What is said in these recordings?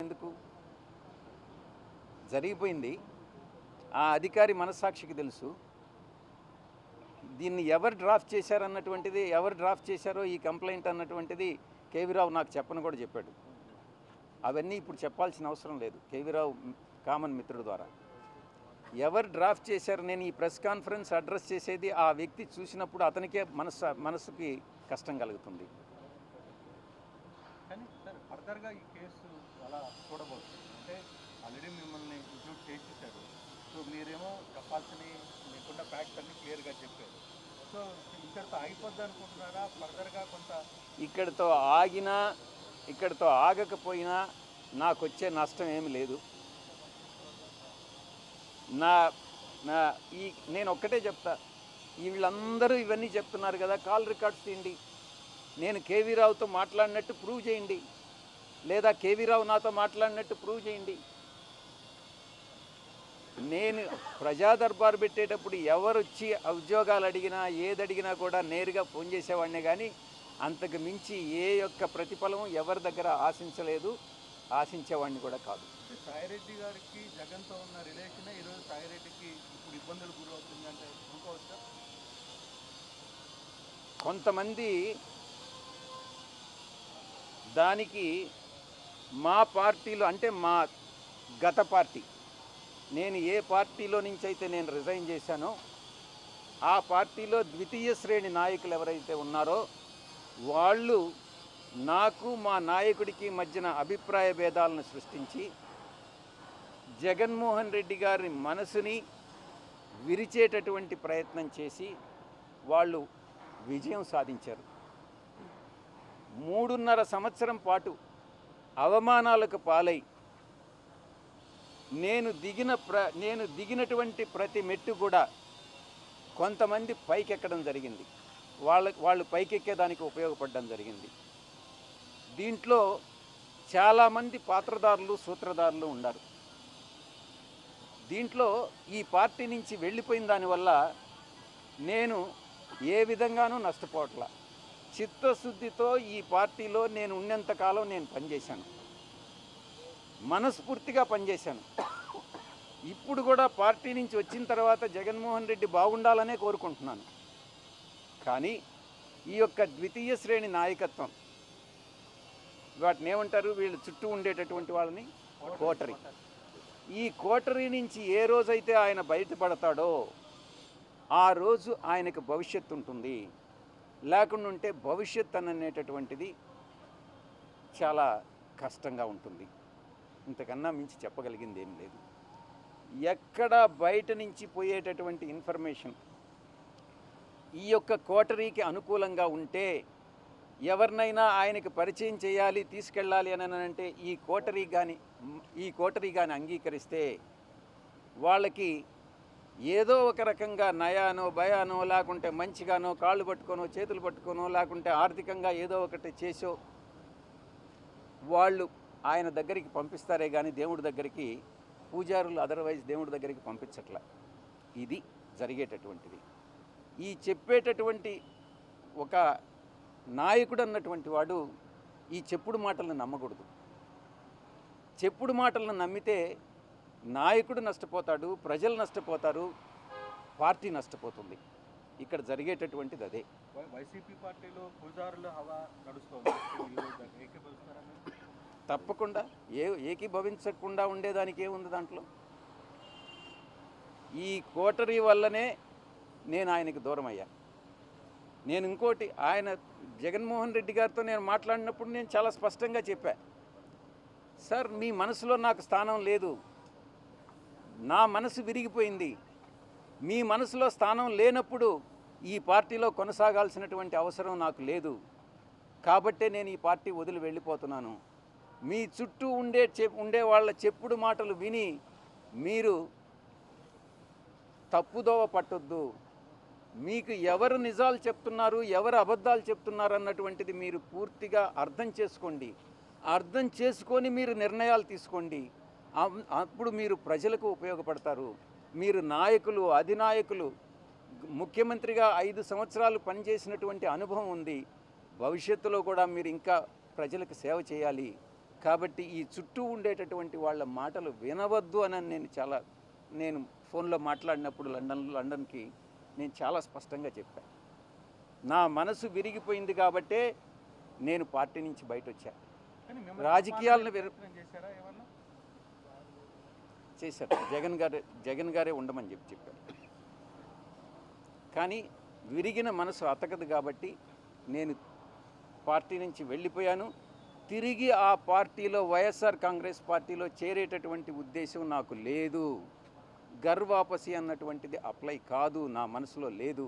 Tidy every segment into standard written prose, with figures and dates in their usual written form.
ఎందుకు జరిగిపోయింది. ఆ అధికారి మనస్సాక్షికి తెలుసు. దీన్ని ఎవరు డ్రాఫ్ట్ చేశారన్నటువంటిది, ఎవరు డ్రాఫ్ట్ చేశారో ఈ కంప్లైంట్ అన్నటువంటిది కేవీ రావు నాకు చెప్పను కూడా చెప్పాడు. అవన్నీ ఇప్పుడు చెప్పాల్సిన అవసరం లేదు. కేవీ రావు కామన్ మిత్రుడు ద్వారా ఎవరు డ్రాఫ్ట్ చేశారు, నేను ఈ ప్రెస్ కాన్ఫరెన్స్ అడ్రస్ చేసేది ఆ వ్యక్తి చూసినప్పుడు అతనికే మనసుకి కష్టం కలుగుతుంది. కానీ సార్ ఫర్దర్గా ఈ కేసు అలా చూడబోతుంది అంటే ఆల్రెడీ మిమ్మల్ని ఇంక్లూడ్ చేసేసారు. సో మీరేమో చెప్పాల్సినవి మీకున్న ఫ్యాక్ట్స్ అన్ని క్లియర్గా చెప్పారు. సో ఇక్కడితో ఆగిపోద్ది అనుకుంటున్నారా? ఫర్దర్గా కొంత ఇక్కడితో ఆగకపోయినా నాకు వచ్చే నష్టం ఏమి లేదు. నేను ఒక్కటే చెప్తా, వీళ్ళందరూ ఇవన్నీ చెప్తున్నారు కదా, కాల్ రికార్డ్స్ తీయండి, నేను కేవీ రావుతో మాట్లాడినట్టు ప్రూవ్ చేయండి, లేదా కేవీ రావు నాతో మాట్లాడినట్టు ప్రూవ్ చేయండి. నేను ప్రజా దర్బారు పెట్టేటప్పుడు ఎవరు వచ్చి ఉద్యోగాలు అడిగినా ఏది అడిగినా కూడా నేరుగా ఫోన్ చేసేవాడినే, కానీ అంతకు మించి ఏ యొక్క ప్రతిఫలం ఎవరి దగ్గర ఆశించలేదు, ఆశించేవాడిని కూడా కాదు. సాయిరెడ్డి గారికి జగన్తో ఉన్న రిలేషనే ఈరోజు సాయిరెడ్డికి ఇప్పుడు ఇబ్బందులు గురవుతుందంటే అనుకోవచ్చా? కొంతమంది దానికి మా పార్టీలో, అంటే మా గత పార్టీ, నేను ఏ పార్టీలో నుంచి అయితే నేను రిజైన్ చేశానో ఆ పార్టీలో ద్వితీయ శ్రేణి నాయకులు ఎవరైతే ఉన్నారో వాళ్ళు నాకు మా నాయకుడికి మధ్యన అభిప్రాయ భేదాలను సృష్టించి జగన్మోహన్ రెడ్డి గారి మనసుని విరిచేటటువంటి ప్రయత్నం చేసి వాళ్ళు విజయం సాధించారు. 3.5 సంవత్సరం పాటు అవమానాలకు పాలై నేను దిగినటువంటి ప్రతి మెట్టు కూడా కొంతమంది పైకెక్కడం జరిగింది, వాళ్ళు పైకెక్కేదానికి ఉపయోగపడడం జరిగింది. దీంట్లో చాలామంది పాత్రదారులు, సూత్రధారులు ఉన్నారు. దీంట్లో ఈ పార్టీ నుంచి వెళ్ళిపోయిన దానివల్ల నేను ఏ విధంగానూ నష్టపోవట్లా. చిత్తశుద్ధితో ఈ పార్టీలో నేను ఉన్నంతకాలం నేను పనిచేశాను, మనస్ఫూర్తిగా పనిచేశాను. ఇప్పుడు కూడా పార్టీ నుంచి వచ్చిన తర్వాత జగన్మోహన్ రెడ్డి బాగుండాలనే కోరుకుంటున్నాను. కానీ ఈ యొక్క ద్వితీయ శ్రేణి నాయకత్వం, వాటిని ఏమంటారు, వీళ్ళు చుట్టూ ఉండేటటువంటి వాళ్ళని కోటరీ, ఈ కోటరీ నుంచి ఏ రోజైతే ఆయన బయటపడతాడో ఆ రోజు ఆయనకు భవిష్యత్తు ఉంటుంది. లేకుండా ఉంటే భవిష్యత్ అనేటటువంటిది చాలా కష్టంగా ఉంటుంది. ఇంతకన్నా మించి చెప్పగలిగింది ఏం లేదు. ఎక్కడ బయట నుంచి పోయేటటువంటి ఇన్ఫర్మేషన్ ఈ యొక్క కోటరీకి అనుకూలంగా ఉంటే, ఎవరినైనా ఆయనకి పరిచయం చేయాలి, తీసుకెళ్ళాలి అని అంటే ఈ కోటరీ కానీ అంగీకరిస్తే వాళ్ళకి ఏదో ఒక రకంగా నయానో భయానో, లేకుంటే మంచిగానో కాళ్ళు పట్టుకోనో చేతులు పట్టుకోనో, లేకుంటే ఆర్థికంగా ఏదో ఒకటి చేసో వాళ్ళు ఆయన దగ్గరికి పంపిస్తారే కానీ దేవుడి దగ్గరికి, పూజారులు అదర్వైజ్ దేవుడి దగ్గరికి పంపించట్లా. ఇది జరిగేటటువంటిది. ఈ చెప్పేటటువంటి ఒక నాయకుడు అన్నటువంటి వాడు ఈ చెప్పుడు మాటలను నమ్మకూడదు. చెప్పుడు మాటలను నమ్మితే నాయకుడు నష్టపోతాడు, ప్రజలు నష్టపోతారు, పార్టీ నష్టపోతుంది. ఇక్కడ జరిగేటటువంటిది అదే. వైసీపీ పార్టీలో పూజారుల హవా నడుస్తుంది, తప్పకుండా ఏకీభవించకుండా ఉండేదానికి ఏముంది దాంట్లో? ఈ కోటరీ వల్లనే నేను ఆయనకి దూరం అయ్యా. నేను ఇంకోటి, ఆయన జగన్మోహన్ రెడ్డి గారితో నేను మాట్లాడినప్పుడు నేను చాలా స్పష్టంగా చెప్పా, సార్ మీ మనసులో నాకు స్థానం లేదు, నా మనసు విరిగిపోయింది, మీ మనసులో స్థానం లేనప్పుడు ఈ పార్టీలో కొనసాగాల్సినటువంటి అవసరం నాకు లేదు, కాబట్టే నేను ఈ పార్టీ వదిలి వెళ్ళిపోతున్నాను. మీ చుట్టూ ఉండే వాళ్ళ చెప్పుడు మాటలు విని మీరు తప్పుదోవ పట్టొద్దు. మీకు ఎవరు నిజాలు చెప్తున్నారు, ఎవరు అబద్ధాలు చెప్తున్నారు అన్నటువంటిది మీరు పూర్తిగా అర్థం చేసుకోండి. అర్థం చేసుకొని మీరు నిర్ణయాలు తీసుకోండి. అప్పుడు మీరు ప్రజలకు ఉపయోగపడతారు. మీరు నాయకులు, అధినాయకులు, ముఖ్యమంత్రిగా 5 సంవత్సరాలు పనిచేసినటువంటి అనుభవం ఉంది. భవిష్యత్తులో కూడా మీరు ఇంకా ప్రజలకు సేవ చేయాలి. కాబట్టి ఈ చుట్టూ ఉండేటటువంటి వాళ్ళ మాటలు వినవద్దు అని నేను ఫోన్లో మాట్లాడినప్పుడు లండన్కి నేను చాలా స్పష్టంగా చెప్పాను. నా మనసు విరిగిపోయింది కాబట్టే నేను పార్టీ నుంచి బయట వచ్చా. కానీ మిమ్మల్ని రాజకీయాలను ప్రయత్నం చేశారా ఏమన్నా? చేశారు. జగన్ గారే ఉండమని చెప్పారు. కానీ విరిగిన మనసు అతకదు కాబట్టి నేను పార్టీ నుంచి వెళ్ళిపోయాను. తిరిగి ఆ పార్టీలో వైఎస్ఆర్ కాంగ్రెస్ పార్టీలో చేరేటటువంటి ఉద్దేశం నాకు లేదు. గర్వాపసి అన్నటువంటిది అప్లై కాదు, నా మనసులో లేదు.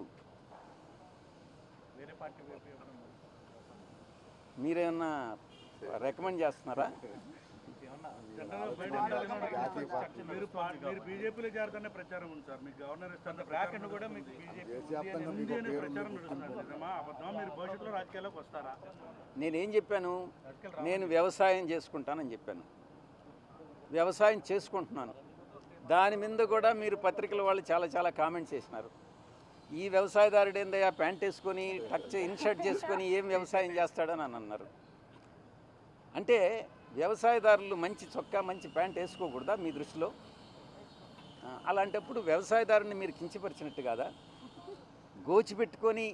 వేరే పార్టీ వైపు ఏమన్నా మీరేమన్నా రికమెండ్ చేస్తున్నారా? ఏమన్నా జనరల్ బయట ఉండాలని మీరు బీజేపీలో చేరదనే ప్రచారం ఉంది సార్. మీకు గవర్నర్ ఇస్తాను బ్రాక్ అండ్ కూడా మీకు బీజేపీ ఉంది అనే ప్రచారం నడుస్తున్నారు. నిజమా అబద్ధమా? మీరు భవిష్యత్తులో రాజకీయాల్లోకి వస్తారా? నేనేం చెప్పాను? నేను వ్యవసాయం చేసుకుంటానని చెప్పాను. వ్యవసాయం చేసుకుంటున్నాను. దాని మీద కూడా మీరు పత్రికల వాళ్ళు చాలా కామెంట్స్ చేసినారు. ఈ వ్యవసాయదారుడు ఏందయ్యా ప్యాంట్ వేసుకొని ఇన్షర్ట్ చేసుకొని ఏం వ్యవసాయం చేస్తాడని అని అన్నారు. అంటే వ్యవసాయదారులు మంచి చొక్కా మంచి ప్యాంట్ వేసుకోకూడదా మీ దృష్టిలో? అలాంటప్పుడు వ్యవసాయదారుని మీరు కించపరిచినట్టు కాదా? గోచిపెట్టుకొని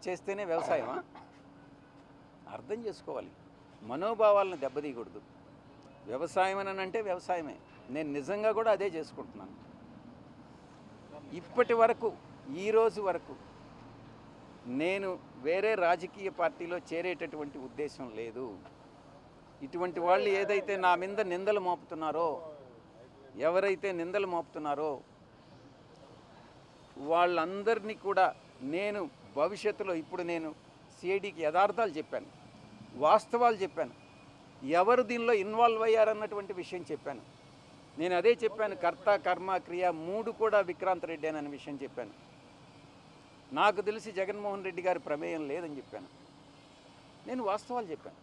చేస్తేనే వ్యవసాయమా? అర్థం చేసుకోవాలి. మనోభావాలను దెబ్బతీయకూడదు. వ్యవసాయం అని అంటే వ్యవసాయమే. నేను నిజంగా కూడా అదే చేసుకుంటున్నాను. ఇప్పటి వరకు ఈ రోజు వరకు నేను వేరే రాజకీయ పార్టీలో చేరేటటువంటి ఉద్దేశం లేదు. ఇటువంటి వాళ్ళు ఏదైతే నా మీద నిందలు మోపుతున్నారో, ఎవరైతే నిందలు మోపుతున్నారో వాళ్ళందరినీ కూడా నేను భవిష్యత్తులో ఇప్పుడు నేను సిఐడికి యథార్థాలు చెప్పాను, వాస్తవాలు చెప్పాను, ఎవరు దీనిలో ఇన్వాల్వ్ అయ్యారన్నటువంటి విషయం చెప్పాను. నేను అదే చెప్పాను, కర్త కర్మ క్రియ 3 కూడా విక్రాంత్ రెడ్డి అనే విషయం చెప్పాను. నాకు తెలిసి జగన్మోహన్ రెడ్డి గారి ప్రమేయం లేదని చెప్పాను. నేను వాస్తవాలు చెప్పాను.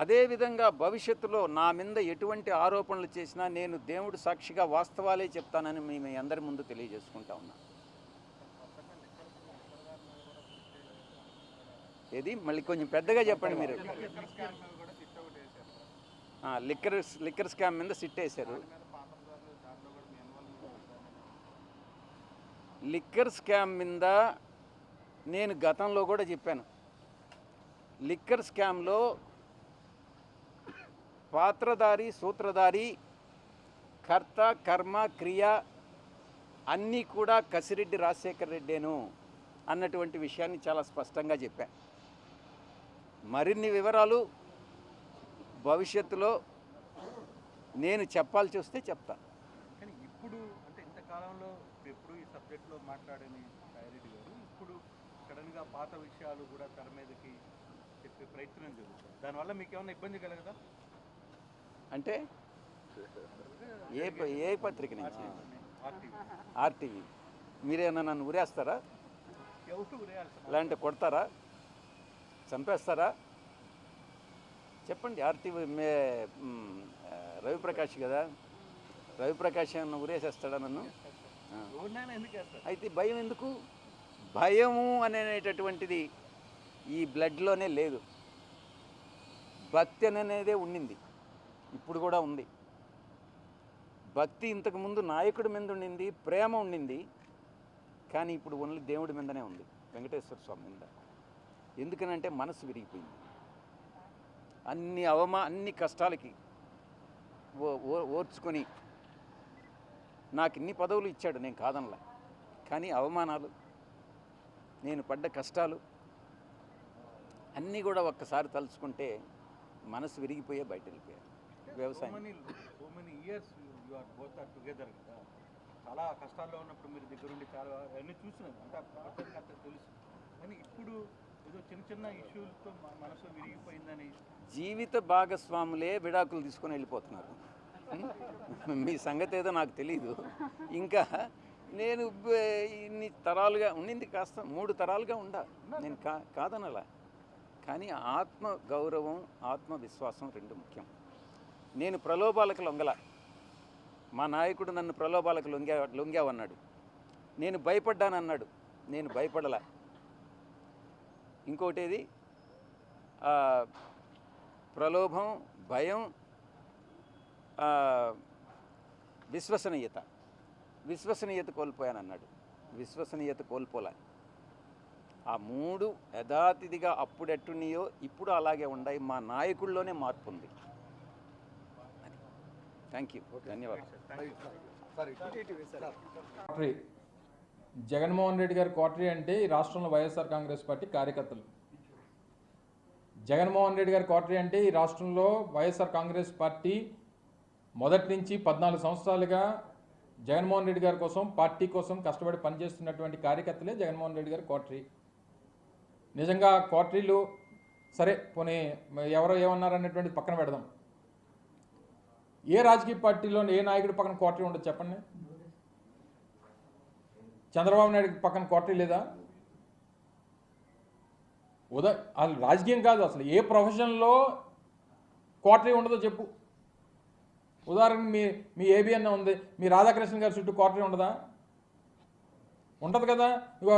అదేవిధంగా భవిష్యత్తులో నా మీద ఎటువంటి ఆరోపణలు చేసినా నేను దేవుడు సాక్షిగా వాస్తవాలే చెప్తానని మీ అందరి ముందు తెలియజేసుకుంటా ఉన్నా. ఏది మళ్ళీ కొంచెం పెద్దగా చెప్పండి మీరు. లిక్కర్ స్కామ్ మీద సిట్ వేశారు. లిక్కర్ స్కామ్ మీద నేను గతంలో కూడా చెప్పాను. లిక్కర్ స్కామ్లో పాత్రధారి సూత్రధారి కర్త కర్మ క్రియ అన్నీ కూడా కసిరెడ్డి రాజశేఖర రెడ్డేను అన్నటువంటి విషయాన్ని చాలా స్పష్టంగా చెప్పాను. మరిన్ని వివరాలు భవిష్యత్తులో నేను చెప్పాల్సి వస్తే చెప్తాను. కానీ ఇప్పుడు అంటే ఇంతకాలంలో ఎప్పుడు ఈ సబ్జెక్ట్లో మాట్లాడని సాయిరెడ్డి గారు ఇప్పుడు సడన్గా పాత విషయాలు కూడా తెర మీదకి చెప్పే ప్రయత్నం జరుగుతుంది. దానివల్ల మీకు ఏమైనా ఇబ్బంది కలగదా? అంటే ఏ పత్రిక నుంచి? ఆర్టీవీ. మీరేమన్నా నన్ను ఉరేస్తారా? ఎవరు ఉరేయాల్సి లేదంటే కొడతారా, చంపేస్తారా? చెప్పండి. ఆర్టీవీ రవిప్రకాష్ కదా, రవిప్రకాష్ ఏమన్నా ఉరేసేస్తాడా నన్ను? ఎందుకు వేస్తారు? అయితే భయం ఎందుకు? భయము అనేటటువంటిది ఈ బ్లడ్లోనే లేదు. భక్తి అనేదే ఉండింది, ఇప్పుడు కూడా ఉంది. భక్తి ఇంతకుముందు నాయకుడి మీద ఉండింది, ప్రేమ ఉండింది. కానీ ఇప్పుడు ఓన్లీ దేవుడి మీదనే ఉంది, వెంకటేశ్వర స్వామి మీద. ఎందుకనంటే మనసు విరిగిపోయింది. అన్ని కష్టాలకి ఓర్చుకొని నాకు ఇన్ని పదవులు ఇచ్చాడు, నేను కాదనలా. కానీ అవమానాలు, నేను పడ్డ కష్టాలు అన్నీ కూడా ఒక్కసారి తలుచుకుంటే మనసు విరిగిపోయే బయట వెళ్ళిపోయారు. వ్యవసాయం so many years you are both are together కదా. చాలా కష్టాల్లో ఉన్నప్పుడు మీరు దగ్గర ఉండి చాలా అన్నీ చూసినారు, అంతా తెలుసు. కానీ ఇప్పుడు ఏదో చిన్న ఇష్యూలతో మనసు విరిగిపోయిందని జీవిత భాగస్వాములే విడాకులు తీసుకొని వెళ్ళిపోతున్నారు. మీ సంగతి ఏదో నాకు తెలీదు. ఇంకా నేను ఇన్ని తరాలుగా ఉండింది, కాస్త 3 తరాలుగా నేను కాదనలా. కానీ ఆత్మ గౌరవం ఆత్మవిశ్వాసం 2 ముఖ్యం. నేను ప్రలోభాలకు లొంగల. మా నాయకుడు నన్ను ప్రలోభాలకు లొంగావన్నాడు, నేను భయపడ్డానన్నాడు, నేను భయపడలా. ఇంకోటేది ప్రలోభం, భయం, విశ్వసనీయత కోల్పోయానన్నాడు. విశ్వసనీయత కోల్పోలే. ఆ 3 యథాతిథిగా అప్పుడెట్టున్నాయో ఇప్పుడు అలాగే ఉన్నాయి. మా నాయకుల్లోనే మార్పు ఉంది. థ్యాంక్ యూ, ధన్యవాదాలు. జగన్మోహన్ రెడ్డి గారి కోటరీ అంటే ఈ రాష్ట్రంలో వైఎస్ఆర్ కాంగ్రెస్ పార్టీ కార్యకర్తలు. జగన్మోహన్ రెడ్డి గారి కోటరీ అంటే ఈ రాష్ట్రంలో వైఎస్ఆర్ కాంగ్రెస్ పార్టీ మొదటి నుంచి 14 సంవత్సరాలుగా జగన్మోహన్ రెడ్డి గారి కోసం, పార్టీ కోసం కష్టపడి పనిచేస్తున్నటువంటి కార్యకర్తలే జగన్మోహన్ రెడ్డి గారి కోటరీ. నిజంగా కోటరీలు సరే పోనీ ఎవరో ఏమన్నారనేటువంటిది పక్కన పెడదాం. ఏ రాజకీయ పార్టీలో ఏ నాయకుడి పక్కన కోటరీ ఉండదు చెప్పండి? చంద్రబాబు నాయుడు పక్కన కోటరీ లేదా? అసలు రాజకీయం కాదు, అసలు ఏ ప్రొఫెషన్లో కోటరీ ఉండదో చెప్పు. ఉదాహరణకి మీ ఏబిఎన్ ఉంది, మీ రాధాకృష్ణ గారి చుట్టూ కోటరీ ఉండదా? ఉంటుంది కదా. ఇగో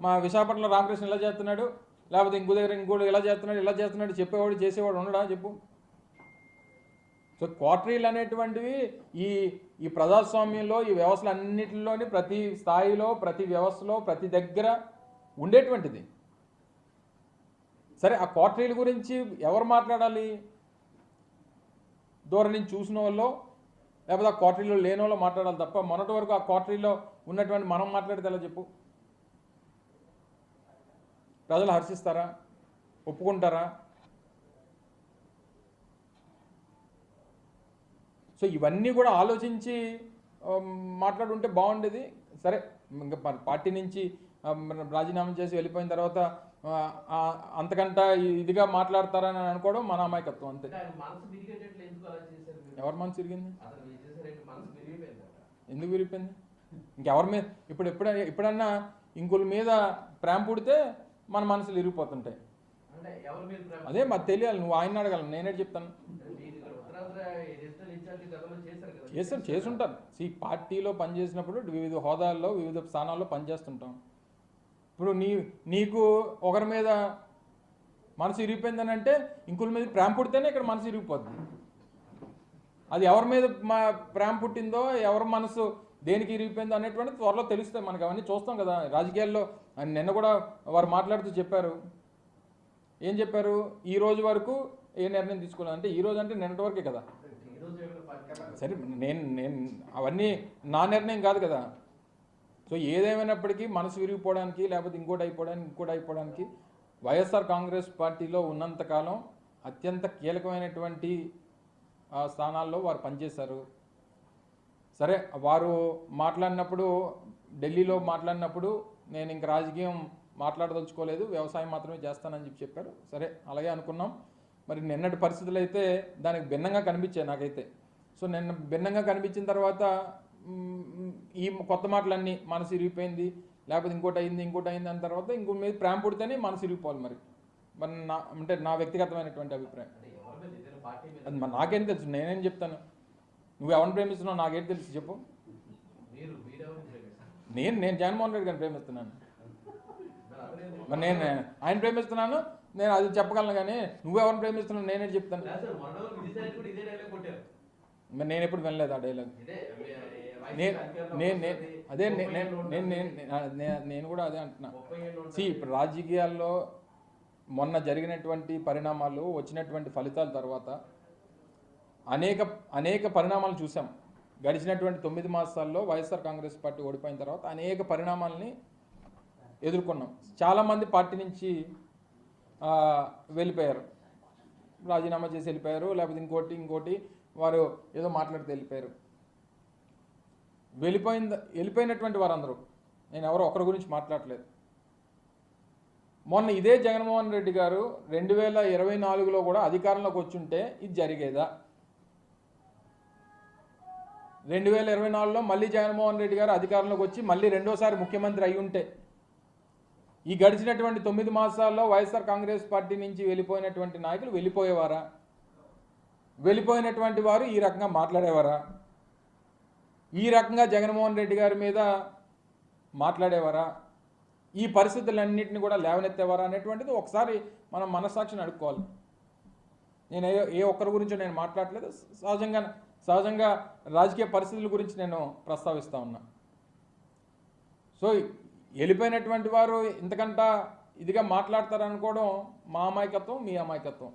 మా విశాఖపట్నంలో రామకృష్ణ ఇలా చేస్తున్నాడు, లేకపోతే ఇంకో దగ్గర ఇంకోటి ఇలా చేస్తున్నాడు చెప్పేవాడు చేసేవాడు ఉండడా చెప్పు. సో కోటరీలు అనేటువంటివి ఈ ప్రజాస్వామ్యంలో, ఈ వ్యవస్థలు అన్నింటిలోని ప్రతి స్థాయిలో, ప్రతి వ్యవస్థలో, ప్రతి దగ్గర ఉండేటువంటిది. సరే, ఆ కోటరీల గురించి ఎవరు మాట్లాడాలి? దూరం నుంచి చూసిన వాళ్ళు, లేకపోతే ఆ కోటరీలో లేని వాళ్ళు మాట్లాడాలి తప్ప మొన్నటి వరకు ఆ కోటరీలో ఉన్నటువంటి మనం మాట్లాడితే ఎలా చెప్పు? ప్రజలు హర్షిస్తారా? ఒప్పుకుంటారా? సో ఇవన్నీ కూడా ఆలోచించి మాట్లాడుంటే బాగుండేది. సరే, ఇంకా పార్టీ నుంచి రాజీనామా చేసి వెళ్ళిపోయిన తర్వాత అంతకంట ఇదిగా మాట్లాడతారని అనుకోవడం మన అమాయకత్వం అంతే. ఎవరి మనసు తిరిగింది? ఎందుకు విరిగిపోయింది? ఇంకెవరి మీద ఎప్పుడన్నా ఇంకొల మీద ప్రేమ పుడితే మన మనసులు ఇరిగిపోతుంటాయి. అదే మాకు తెలియాలి. నువ్వు ఆయన అడగాలి, నేనే చెప్తాను. చేసుంటాను. పార్టీలో పనిచేసినప్పుడు వివిధ హోదాల్లో, వివిధ స్థానాల్లో పనిచేస్తుంటాం. ఇప్పుడు నీకు ఒకరి మీద మనసు ఇరిగిపోయిందని అంటే ఇంకొక మీద ప్రేమ పుడితేనే ఇక్కడ మనసు ఇరిగిపోతుంది. అది ఎవరి మీద ప్రేమ పుట్టిందో, ఎవరి మనసు దేనికి ఇరిగిపోయిందో అనేటువంటి త్వరలో తెలుస్తాయి మనకి. అవన్నీ చూస్తాం కదా రాజకీయాల్లో. నిన్న కూడా వారు మాట్లాడుతూ చెప్పారు. ఏం చెప్పారు? ఈ రోజు వరకు ఏ నిర్ణయం తీసుకోలేదు అంటే, ఈ రోజు అంటే నిన్నటి వరకే కదా. సరే, నేను అవన్నీ నా నిర్ణయం కాదు కదా. సో ఏదేమైనప్పటికీ మనసు విరిగిపోవడానికి, లేకపోతే ఇంకోటి అయిపోవడానికి వైఎస్ఆర్ కాంగ్రెస్ పార్టీలో ఉన్నంతకాలం అత్యంత కీలకమైనటువంటి స్థానాల్లో వారు పనిచేశారు. సరే, వారు మాట్లాడినప్పుడు, ఢిల్లీలో మాట్లాడినప్పుడు నేను ఇంక రాజకీయం మాట్లాడదలుచుకోలేదు, వ్యవసాయం మాత్రమే చేస్తానని చెప్పారు. సరే, అలాగే అనుకున్నాం. మరి నిన్నటి పరిస్థితులు అయితే దానికి భిన్నంగా కనిపించాయి నాకైతే. సో నిన్న భిన్నంగా కనిపించిన తర్వాత ఈ కొత్త మాటలన్నీ మనసు ఇరిగిపోయింది, లేకపోతే ఇంకోటి అయింది అన్న తర్వాత ఇంకో మీద ప్రేమ పుడితేనే మనసు ఇరిగిపోవాలి. మరి నా వ్యక్తిగతమైనటువంటి అభిప్రాయం. అది మరి నాకేం తెలుసు? నేనేం చెప్తాను? నువ్వు ఎవరిని ప్రేమిస్తున్నావు నాకేం తెలుసు చెప్పు. నేను జగన్మోహన్ రెడ్డి గారిని ప్రేమిస్తున్నాను. మరి నేను ఆయన ప్రేమిస్తున్నాను, నేను అది చెప్పగలను. కానీ నువ్వెవరిని ప్రేమిస్తున్నావు నేనే చెప్తాను. మరి నేను ఎప్పుడు వినలేదు ఆ డైలాగ్. నేను కూడా అదే అంటున్నా. ఇప్పుడు రాజకీయాల్లో మొన్న జరిగినటువంటి పరిణామాలు, వచ్చినటువంటి ఫలితాల తర్వాత అనేక పరిణామాలు చూసాం. గడిచినటువంటి 9 మాసాల్లో వైఎస్ఆర్ కాంగ్రెస్ పార్టీ ఓడిపోయిన తర్వాత అనేక పరిణామాలని ఎదుర్కొన్నాం. చాలామంది పార్టీ నుంచి వెళ్ళిపోయారు, రాజీనామా చేసి వెళ్ళిపోయారు, లేకపోతే ఇంకోటి వారు ఏదో మాట్లాడితే వెళ్ళిపోయారు. వెళ్ళిపోయినటువంటి వారందరూ, నేను ఎవరో ఒకరి గురించి మాట్లాడలేదు. మొన్న ఇదే జగన్మోహన్ రెడ్డి గారు 2024లో కూడా అధికారంలోకి వచ్చుంటే ఇది జరిగేదా? 2024లో మళ్ళీ జగన్మోహన్ రెడ్డి గారు అధికారంలోకి వచ్చి మళ్ళీ రెండోసారి ముఖ్యమంత్రి అయి ఉంటే ఈ గడిచినటువంటి 9 మాసాల్లో వైఎస్ఆర్ కాంగ్రెస్ పార్టీ నుంచి వెళ్ళిపోయినటువంటి నాయకులు వెళ్ళిపోయేవారా? వెళ్ళిపోయినటువంటి వారు ఈ రకంగా మాట్లాడేవారా? ఈ రకంగా జగన్మోహన్ రెడ్డి గారి మీద మాట్లాడేవారా? ఈ పరిస్థితులన్నింటినీ కూడా లేవనెత్తేవారా అనేటువంటిది ఒకసారి మనం మనస్సాక్షిని అడుక్కోవాలి. నేను ఏ ఒక్కరి గురించి నేను మాట్లాడలేదు. సహజంగా రాజకీయ పరిస్థితుల గురించి నేను ప్రస్తావిస్తూ ఉన్నా. సో వెళ్ళిపోయినటువంటి వారు ఇంతకంట ఇదిగా మాట్లాడతారనుకోవడం మా అమాయకత్వం, మీ అమాయకత్వం.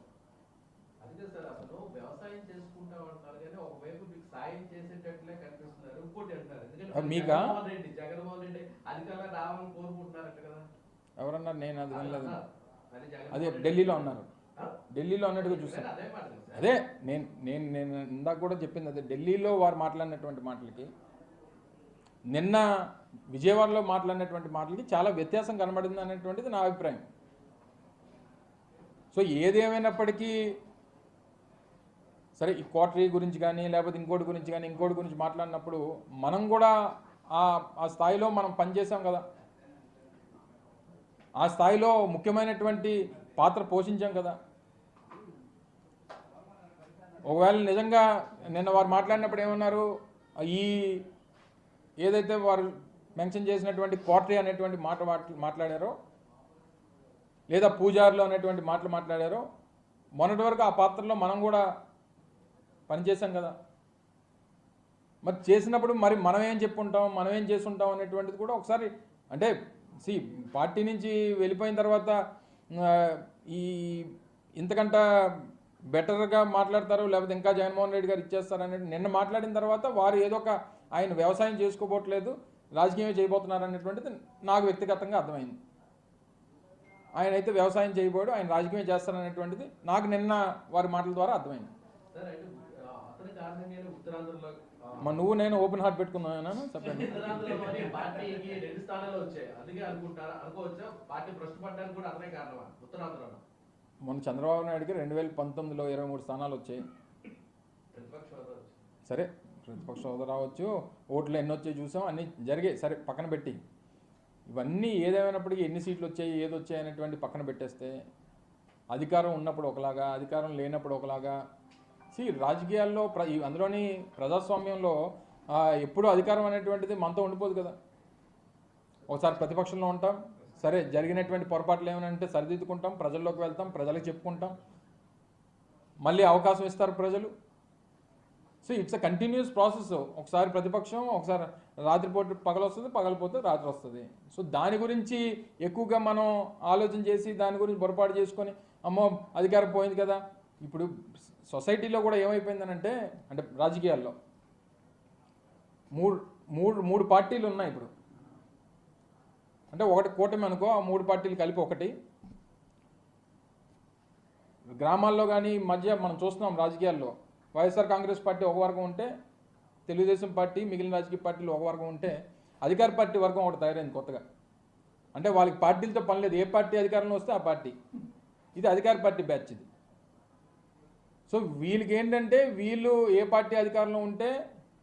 అందుకే సార్ అసలు వ్యవసాయం చేసుకుంటాం అంటారు కానీ ఒకవైపు మీకు సాయం చేసేటట్లే కనిపిస్తున్నారు. ఇంకోటి అంటారు ఎందుకంటే మీకా? జగన్మోహన్ రెడ్డి అధికారంలో రావాలని కోరుకుంటున్నారట కదా. ఎవరన్నారు? నేను అది వినలేదు. అది అదే జగన్మోహన్ ఢిల్లీలో అన్నారు, ఢిల్లీలో అన్నట్టుగా చూస్తాను. అదే మాట కదా సార్. అదే నేను ఇందాక కూడా చెప్పింది అదే. ఢిల్లీలో వారు మాట్లాడినటువంటి మాటలకి నిన్న విజయవాడలో మాట్లాడినటువంటి మాటలకి చాలా వ్యత్యాసం కనబడింది అనేటువంటిది నా అభిప్రాయం. సో ఏదేమైనప్పటికీ సరే, ఈ కోటరీ గురించి కానీ లేకపోతే ఇంకోటి గురించి మాట్లాడినప్పుడు మనం కూడా ఆ స్థాయిలో మనం పనిచేసాం కదా, ఆ స్థాయిలో ముఖ్యమైనటువంటి పాత్ర పోషించాం కదా. ఒకవేళ నిజంగా నిన్న వారు మాట్లాడినప్పుడు ఏమన్నారు, ఈ ఏదైతే వారు మెన్షన్ చేసినటువంటి కోటరీ అనేటువంటి మాట్లాడారో లేదా పూజారులు అనేటువంటి మాటలు మాట్లాడారో, మొన్నటి వరకు ఆ పాత్రలో మనం కూడా పనిచేసాం కదా. మరి చేసినప్పుడు మరి మనం ఏం చెప్పుంటాం, మనం ఏం చేసుంటాం అనేటువంటిది కూడా ఒకసారి అంటే పార్టీ నుంచి వెళ్ళిపోయిన తర్వాత ఈ ఇంతకంట బెటర్గా మాట్లాడతారు లేకపోతే ఇంకా జగన్మోహన్ రెడ్డి గారు ఇచ్చేస్తారు అనేది నిన్న మాట్లాడిన తర్వాత వారు ఏదో ఒక ఆయన వ్యవసాయం చేసుకోబోట్లేదు, రాజకీయం చేయబోతున్నారు అనేటువంటిది నాకు వ్యక్తిగతంగా అర్థమైంది. ఆయన అయితే వ్యవసాయం చేయబోడు, ఆయన రాజకీయం చేస్తారనేటువంటిది నాకు నిన్న వారి మాటల ద్వారా అర్థమైంది. సార్ అంటే అతని కారణంగానే ఉత్తరాంధ్రలో మరి నువ్వు నేను ఓపెన్ హార్ట్ పెట్టుకున్నాను చెప్పండి. ఉత్తరాంధ్రలోని పార్టీకి 2 స్థానాలు వచ్చాయి. అందుకే అనుకోవచ్చా పార్టీ భ్రష్టపడడానికి కూడా అతనే కారణమా ఉత్తరాంధ్రలో? మొన్న చంద్రబాబు నాయుడుకి 2019లో 23 స్థానాలు వచ్చాయి. ప్రతిపక్ష హోదా వచ్చింది. సరే, ప్రతిపక్ష హోదా రావచ్చు, ఓట్లు ఎన్ని వచ్చాయి చూసాం, అన్నీ జరిగాయి. సరే పక్కన పెట్టి ఇవన్నీ ఏదేమైనప్పటికీ ఎన్ని సీట్లు వచ్చాయి ఏది వచ్చాయి అనేటువంటి పక్కన పెట్టేస్తే అధికారం ఉన్నప్పుడు ఒకలాగా, అధికారం లేనప్పుడు ఒకలాగా. రాజకీయాల్లో అందులోని ప్రజాస్వామ్యంలో ఎప్పుడూ అధికారం అనేటువంటిది మనతో ఉండిపోదు కదా. ఒకసారి ప్రతిపక్షంలో ఉంటాం, సరే జరిగినటువంటి పొరపాట్లు ఏమైనా సరిదిద్దుకుంటాం, ప్రజల్లోకి వెళ్తాం, ప్రజలకు చెప్పుకుంటాం, మళ్ళీ అవకాశం ఇస్తారు ప్రజలు. It's a continuous process. ఒకసారి ప్రతిపక్షం, ఒకసారి రాత్రిపూట పగలొస్తుంది, పగలిపోతే రాత్రి వస్తుంది. దాని గురించి ఎక్కువగా మనం ఆలోచన చేసి దాని గురించి పొరపాటు చేసుకొని అమ్మో అధికారం పోయింది కదా. ఇప్పుడు సొసైటీలో కూడా ఏమైపోయిందనంటే అంటే రాజకీయాల్లో మూడు పార్టీలు ఉన్నాయి ఇప్పుడు. అంటే ఒకటి కూటమి అనుకో, ఆ 3 పార్టీలు కలిపి ఒకటి. గ్రామాల్లో కానీ మధ్య మనం చూస్తున్నాం రాజకీయాల్లో వైఎస్ఆర్ కాంగ్రెస్ పార్టీ ఒక వర్గం ఉంటే, తెలుగుదేశం పార్టీ మిగిలిన రాజకీయ పార్టీలు ఒక వర్గం ఉంటే, అధికార పార్టీ వర్గం ఒకటి తయారైంది కొత్తగా. అంటే వాళ్ళకి పార్టీలతో పని లేదు, ఏ పార్టీ అధికారంలో వస్తే ఆ పార్టీ. ఇది అధికార పార్టీ బ్యాచ్ ఇది. వీళ్ళకి ఏంటంటే వీళ్ళు ఏ పార్టీ అధికారంలో ఉంటే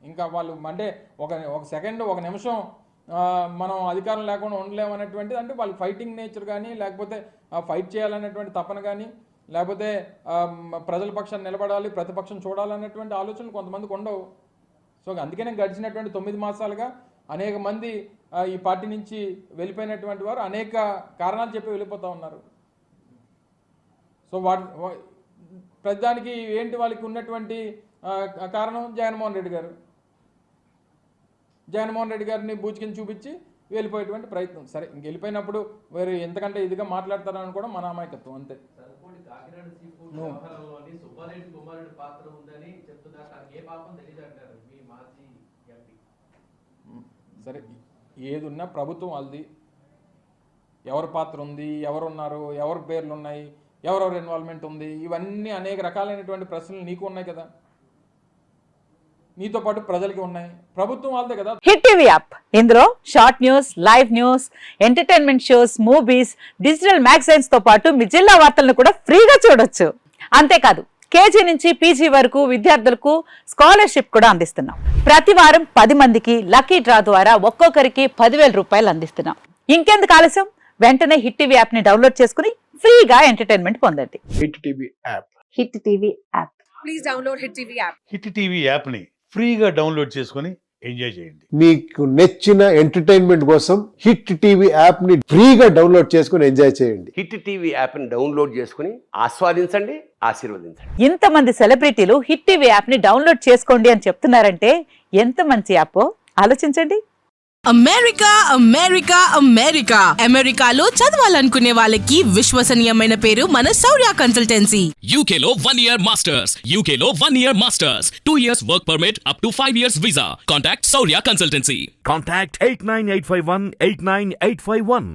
ఇంకా వాళ్ళు అంటే ఒక సెకండ్ ఒక నిమిషం మనం అధికారం లేకుండా ఉండలేమనేటువంటిది. అంటే వాళ్ళు ఫైటింగ్ నేచర్ కానీ లేకపోతే ఫైట్ చేయాలనేటువంటి తపన కానీ లేకపోతే ప్రజల పక్షాన్ని నిలబడాలి, ప్రతిపక్షం చూడాలనేటువంటి ఆలోచనలు కొంతమందికి ఉండవు. అందుకనే గడిచినటువంటి 9 మాసాలుగా అనేక మంది ఈ పార్టీ నుంచి వెళ్ళిపోయినటువంటి వారు అనేక కారణాలు చెప్పి వెళ్ళిపోతూ ఉన్నారు. ప్రతిదానికి ఏంటి వాళ్ళకి ఉన్నటువంటి కారణం జగన్మోహన్ రెడ్డి గారు. జగన్మోహన్ రెడ్డి గారిని బూచికిని చూపించి వెళ్ళిపోయేటువంటి ప్రయత్నం. సరే ఇంక వెళ్ళిపోయినప్పుడు వేరే ఎంతకంటే ఇదిగా మాట్లాడతారని కూడా మన అమాయకత్వం అంతే. కాకినాడ సీఫుడ్ వ్యవహారంలోని సుబ్బారెడ్డి కుమారుడి పాత్ర ఉందని చెప్తున్నారు. తనకి ఏ పాపం తెలియదు అంటారు మీ మాజీ ఎంపీ. సరే ఏది ఉన్నా ప్రభుత్వం వాళ్ళది. ఎవరి పాత్ర ఉంది, ఎవరున్నారు, ఎవరి పేర్లు ఉన్నాయి, ఎవరెవరు ఇన్వాల్వ్మెంట్ ఉంది, ఇవన్నీ అనేక రకాలైనటువంటి ప్రశ్నలు నీకు ఉన్నాయి కదా, నీతో పాటు ప్రజలకి ఉన్నాయి. ప్రభుత్వం వాళ్ళదే కదా. హిట్ టీవీ యాప్, ఇందులో short news, live news, entertainment shows, movies, digital magazines తో పాటు మీ జిల్లా వార్తలను కూడా ఫ్రీగా చూడొచ్చు. అంతేకాదు కేజీ నుంచి పీజీ వరకు విద్యార్థులకు స్కాలర్షిప్ కూడా అందిస్తున్నాం. ప్రతి వారం 10 మందికి లక్కీ డ్రా ద్వారా ఒక్కొక్కరికి 10,000 రూపాయలు అందిస్తున్నాం. ఇంకెందుకు ఆలస్యం, వెంటనే హిట్ టీవీ యాప్ ని డౌన్లోడ్ చేసుకుని ఫ్రీగా ఎంటర్టైన్మెంట్ పొందండి. Hit TV app. Hit TV app. Please download hit TV app. Hit TV యాప్ని ఫ్రీగా డౌన్లోడ్ చేసుకొని ఎంజాయ్ చేయండి. మీకు నచ్చిన ఎంటర్టైన్మెంట్ కోసం హిట్ టీవీ యాప్ ని ఫ్రీగా డౌన్లోడ్ చేసుకుని ఎంజాయ్ చేయండి. హిట్ టీవీ యాప్ని డౌన్లోడ్ చేసుకుని ఆస్వాదించండి, ఆశీర్వదించండి. ఇంతమంది సెలబ్రిటీలు హిట్ టీవీ యాప్ ని డౌన్లోడ్ చేసుకోండి అని చెప్తున్నారంటే ఎంత మంచి యాప్ ఆలోచించండి. అమెరికా అమెరికా అమెరికా అమెరికాలో చదవాలనుకునే వాళ్ళకి విశ్వసనీయమైన పేరు మన శౌర్య కన్సల్టెన్సీ. UK లో 1 year masters, UK లో 1 year masters, 2 years work permit up to 5 years visa. Contact Saurya Consultancy. Contact 89851 89851.